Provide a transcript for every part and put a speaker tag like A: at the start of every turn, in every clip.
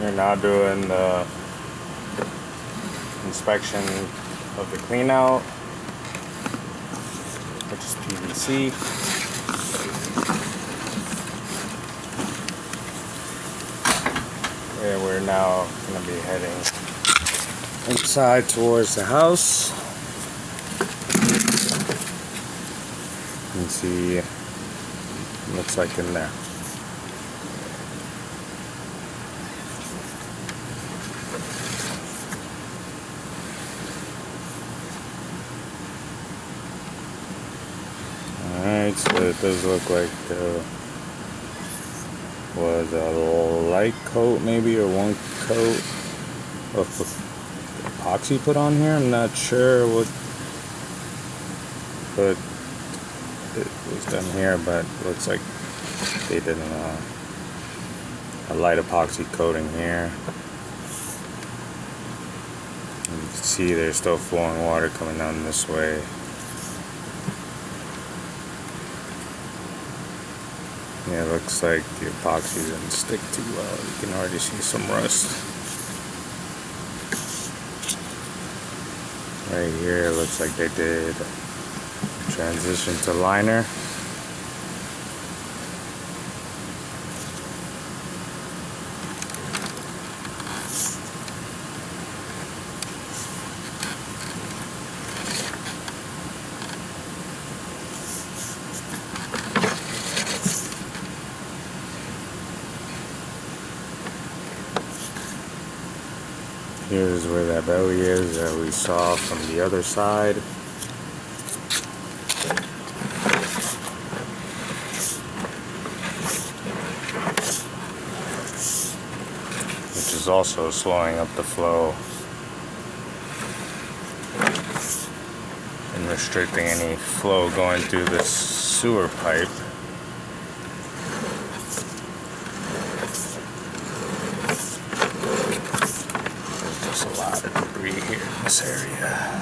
A: We're now doing the inspection of the clean out, which is PVC. And we're now going to be heading inside towards the house. You can see what it looks like in there. Alright, so it does look like was a light coat maybe, or one coat of epoxy put on here. I'm not sure what, but it was done here, but it looks like they did a light epoxy coating here. You can see there's still flowing water coming down this way. Yeah, it looks like the epoxy didn't stick too well. You can already see some rust. Right here, it looks like they did transition to liner. Here's where that belly is that we saw from the other side. Which is also slowing up the flow and restricting any flow going through this sewer pipe. There's a lot of debris here in this area.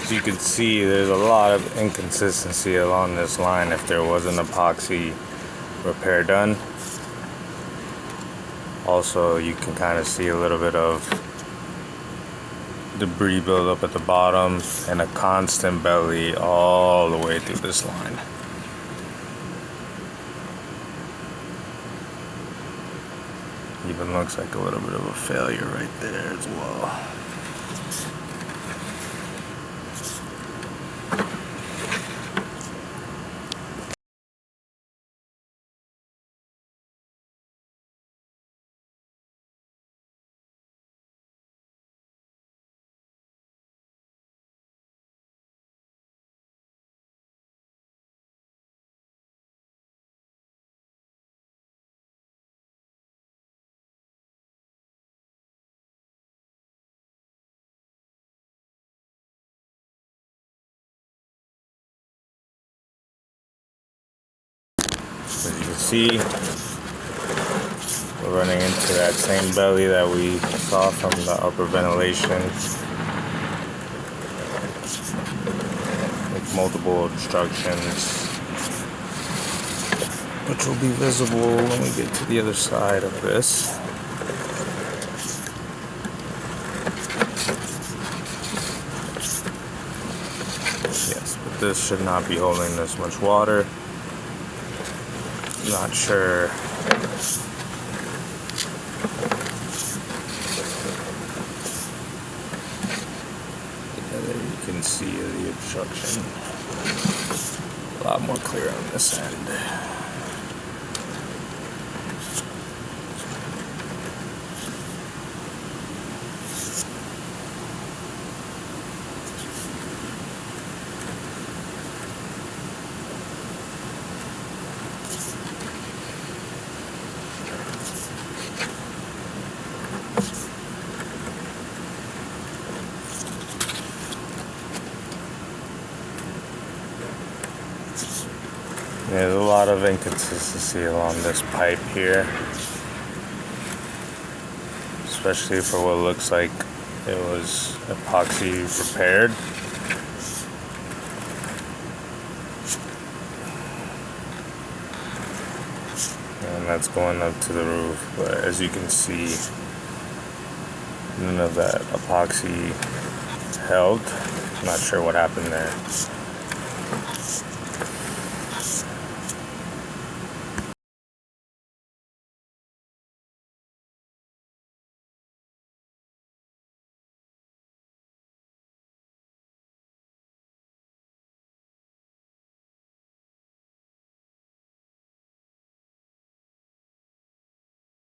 A: As you can see, there's a lot of inconsistency along this line if there was an epoxy repair done. Also, you can kind of see a little bit of debris buildup at the bottom and a constant belly all the way through this line. Even looks like a little bit of a failure right there as well. As you can see, we're running into that same belly that we saw from the upper ventilation, with multiple obstructions, which will be visible when we get to the other side of this. Yes, but this should not be holding this much water. Not sure. Yeah, there you can see the obstruction. A lot more clear on this end. There's a lot of inconsistency along this pipe here, especially for what looks like it was epoxy repaired. And that's going up to the roof, but as you can see, none of that epoxy held. Not sure what happened there.